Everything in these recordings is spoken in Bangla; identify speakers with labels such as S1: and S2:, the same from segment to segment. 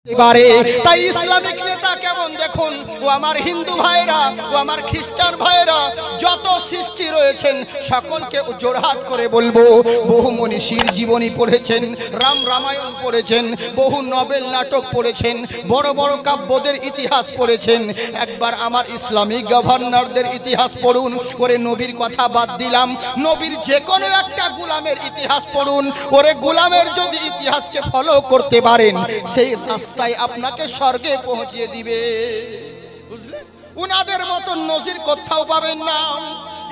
S1: এবারে তাই ইসলামিক নেতা কেমন দেখুন, ও আমার হিন্দু ভাইরা, ও আমার খ্রিস্টান ভাইরা, যত সৃষ্টি রয়েছেন সকলকে জোড়হাত করে বলবো, বহু মনীষীর জীবনী পড়েছেন, রামায়ণ পড়েছেন, বহু নবেল নাটক পড়েছেন, বড় বড় কাব্যদের ইতিহাস পড়েছেন, একবার আমার ইসলামিক গভর্নরদের ইতিহাস পড়ুন। ওরে নবীর কথা বাদ দিলাম, নবীর যে কোনো একটা গোলামের ইতিহাস পড়ুন। ওরে গোলামের যদি ইতিহাসকে ফলো করতে পারেন, সেই রাস্তায় আপনাকে স্বর্গে পৌঁছিয়ে দিবে, বুঝলেন? উনাদের মতো নজির কোথাও পাবেন না।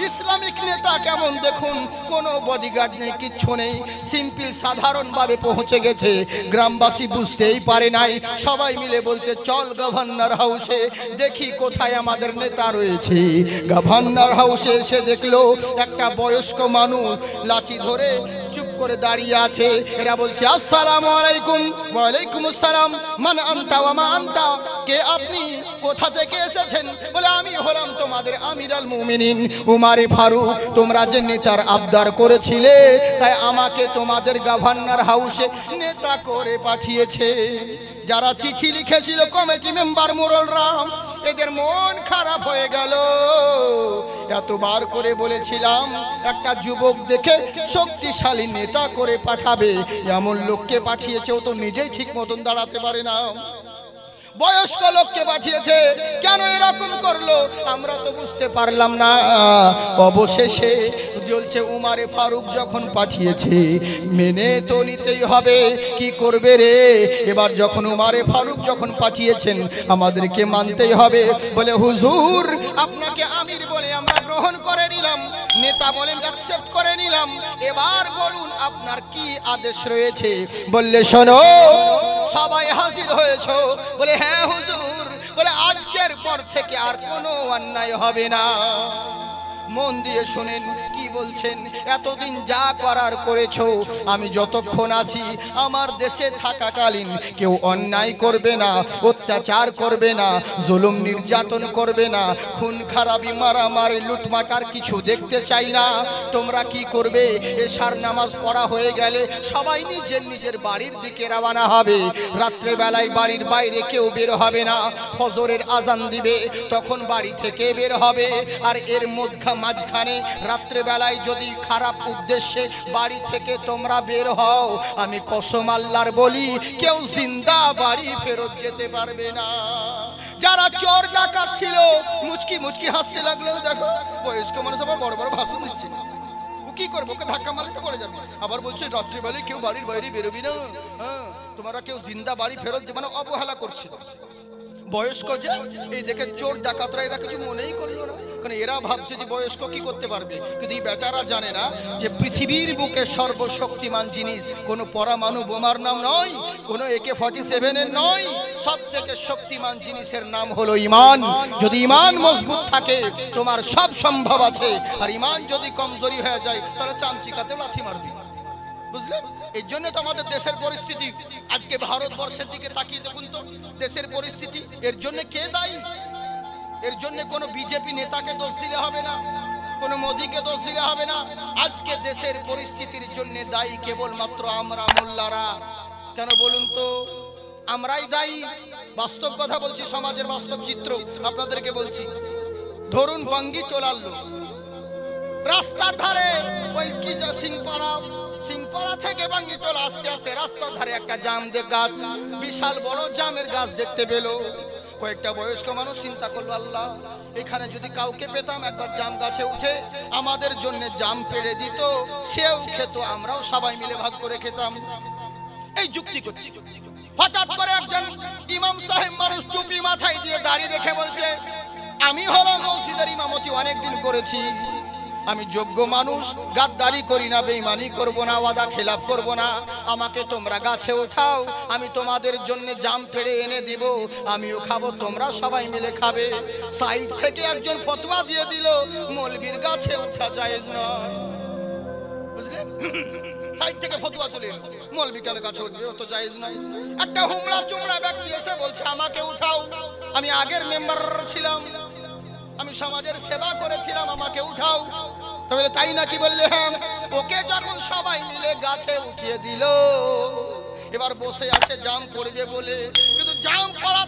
S1: ইসলামিক নেতা কেমন দেখুন, কোনো বডিগার্ড নেই, কিচ্ছু নেই, সিম্পল সাধারণভাবে পৌঁছে গেছে। গ্রামবাসী বুঝতেই পারে নাই, সবাই মিলে বলছে চল গভর্নর হাউসে দেখি কোথায় আমাদের নেতা রয়েছে। গভর্নর হাউসে এসে দেখলো একটা বয়স্ক মানুষ লাঠি ধরে চুপ করে দাঁড়িয়ে আছে। এরা বলছে আসসালামু আলাইকুম। ওয়ালাইকুম আসসালাম। মান আনতা ওয়া মা আনতা, কে আপনি, কোথা থেকে এসেছেন? বলে আমি হলাম তোমাদের আমিরাল মুমিনিন উমারে ফারুক, তোমরা যে নেতার আবদার করেছিলে, তাই আমাকে তোমাদের গভর্নর হাউসে নেতা করে পাঠিয়েছে। যারা চিঠি লিখেছিল কমিটি মেম্বার মোরল রাম, এদের মন খারাপ হয়ে গেল। এতবার করে বলেছিলাম একটা যুবক দেখে শক্তিশালী নেতা করে পাঠাবে, এমন লোককে পাঠিয়েছে, ও তো নিজেই ঠিক মতন দাঁড়াতে পারে না। বয়স্ক লোককে পাঠিয়েছে, কেন এরকম করলো আমরা তো বুঝতে পারলাম না। অবশেষে বলছে উমারে ফারুক যখন পাঠিয়েছে মেনে তো নিতেই হবে, কি করবে রে। এবার যখন উমারে ফারুক যখন পাঠিয়েছেন আমাদেরকে মানতেই হবে। বলে হুজুর আপনাকে আমির বলে আমরা গ্রহণ করে নিলাম, নেতা বলেন অ্যাকসেপ্ট করে নিলাম, এবার বলুন আপনার কি আদেশ রয়েছে। বললে শোনো সবাই হাজির হয়েছো? বলে হ্যাঁ হুজুর। বলে আজকের পর থেকে আর কোনো অন্যায় হবে না। মন দিয়ে শুনেন কি বলছেন। এতদিন যা করার করেছো, আমি যতক্ষণ আছি আমার দেশে থাকাকালীন কেউ অন্যায় করবে না, অত্যাচার করবে না, জুলুম নির্যাতন করবে না, খুন খারাপি মারামারি লুটমাকার কিছু দেখতে চাই না। তোমরা কি করবে, এশার নামাজ পড়া হয়ে গেলে সবাই নিজের নিজের বাড়ির দিকে রওনা হবে। রাত্রেবেলায় বাড়ির বাইরে কেউ বের হবে না। ফজরের আজান দিবে তখন বাড়ি থেকে বের হবে। আর এর মাঝখানে রাত্রেবেলায় যদি খারাপ উদ্দেশ্যে বাড়ি থেকে তোমরা বের হও, আমি কসম আল্লাহর বলি কেউ জিন্দা বাড়ি ফেরত যেতে পারবে না। যারা চোর ডাকাত ছিল মুচকি মুচকি হাসতে লাগলো। দেখো বয়স্ক মানুষ আবার বড় বড় ভাষণ দিচ্ছে, ও কি করবো, ওকে ধাক্কা মারলে তো পড়ে যাবে। আবার বলছে রাত্রিবেলায় কেউ বাড়ির বাইরে বেরোবি না, তোমরা কেউ জিন্দা বাড়ি ফেরত যে, মানে অবহেলা করছিল। বয়স্ক যে এই দেখে চোর ডাকাতরা এরা কিছু মনেই করলো না, কারণ এরা ভাবছে যে বয়স্ক কি করতে পারবে। কিন্তু এই বেটারা জানে না যে পৃথিবীর বুকে সর্বশক্তিমান জিনিস কোনো পরমাণু বোমার নাম নয়, কোনো AK-47 এর নয়, সব থেকে শক্তিমান জিনিসের নাম হলো ঈমান। যদি ঈমান মজবুত থাকে তোমার সব সম্ভব আছে, আর ঈমান যদি কমজোরি হয়ে যায় তাহলে চামচিকাতে লাথি মারবে, বুঝলেন? এই জন্য তো আমাদের দেশের পরিস্থিতি, আজকে ভারতবর্ষের দিকে তাকিয়ে দেখুন তো দেশের পরিস্থিতি। এর জন্য কে দায়ী? এর জন্য কোনো বিজেপি নেতাকে দোষ দিলে হবে না, কোনো মোদিকে দোষ দিলে হবে না। আজকে দেশের পরিস্থিতির জন্য দায়ী কেবলমাত্র আমরা মোল্লারা। কেন বলুন তো? আমরাই দায়ী। বাস্তব কথা বলছি, সমাজের বাস্তব চিত্র আপনাদেরকে বলছি। ধরুন বঙ্গি তোলার লোক রাস্তার ধারে, ওই কি সিংপাড়া থেকে বাঙ্গিতলা আস্তে আস্তে রাস্তার ধারে একটা জাম গাছ, বিশাল বড় জামের গাছ দেখতে পেল। কয়েকটা বয়স্ক মানুষ চিন্তা করলো, আল্লাহ এখানে যদি কাউকে পেতাম একবার জাম গাছে উঠে আমাদের জন্য জাম পেড়ে দিত, সেও খেত, আমরাও সবাই মিলে ভাগ করে খেতাম। এই যুক্তি করছি। হঠাৎ করে একজন ইমাম সাহেব মানুষ টুপি মাথায় দিয়ে দাঁড়িয়ে রেখে বলছে, আমি হলাম মসজিদের ইমামতি অনেকদিন করেছি, আমি যোগ্য মানুষ, গাদ্দারি করি না, বেঈমানি করব না, ওয়াদা খেলাফ করব না, আমাকে তোমরা গাছে উঠাও, আমি তোমাদের জন্য জাম পেড়ে এনে দিব, আমিও খাবো, তোমরা সবাই মিলে খাবে। সাইড থেকে একজন ফতোয়া দিয়ে দিল মৌলবীর গাছে উঠা জায়েজ নয়, বুঝলেন? সাইড থেকে ফতোয়া চলে এলো, মৌলবী কেন গাছে উঠবে, ও তো জায়েজ নয়। একটা হুমড়া চুমড়া ব্যক্তি এসে বলছে আমাকে উঠাও, আমি আগের মেম্বার ছিলাম, আমি সমাজের সেবা করেছিলাম, আমাকে উঠাও। তবে তাই নাকি? বললে হ্যাঁ। ওকে যখন সবাই মিলে গাছে উঠিয়ে দিল, এবার বসে আছে জাম পড়বে বলে, কিন্তু জাম পড়া